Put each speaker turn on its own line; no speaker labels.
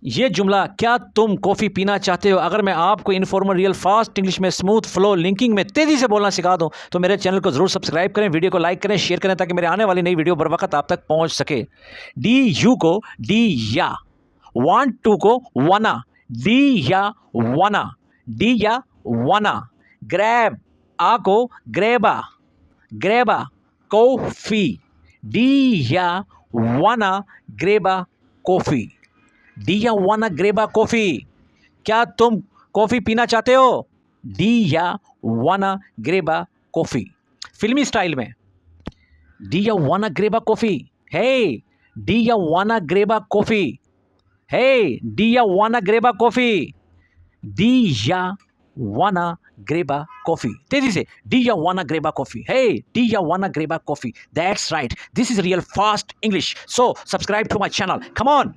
ये जुमला, क्या तुम कॉफ़ी पीना चाहते हो, अगर मैं आपको इनफॉर्मल रियल फास्ट इंग्लिश में स्मूथ फ्लो लिंकिंग में तेज़ी से बोलना सिखा दूं तो मेरे चैनल को ज़रूर सब्सक्राइब करें, वीडियो को लाइक करें, शेयर करें ताकि मेरे आने वाली नई वीडियो बर वक्त आप तक पहुंच सके। डी यू को डी या, वांट टू को वाना, डी या वाना, डी या वाना। ग्रैब आ को ग्रेबा, ग्रेबा कॉफ़ी, डी या वाना ग्रेबा कॉफ़ी, डी या वाना ग्रेबा कॉफ़ी। क्या तुम कॉफ़ी पीना चाहते हो, डी या वाना ग्रेबा कॉफ़ी। फिल्मी स्टाइल में, डी या वाना ग्रेबा कॉफ़ी, हे d'you wanna grab a coffee, हे d'you wanna grab a coffee, D या वाना ग्रेबा कॉफ़ी। तेजी से, डी या wanna grab a coffee, hey d'you wanna grab a coffee. That's right, this is real fast English, so subscribe to my channel, come on.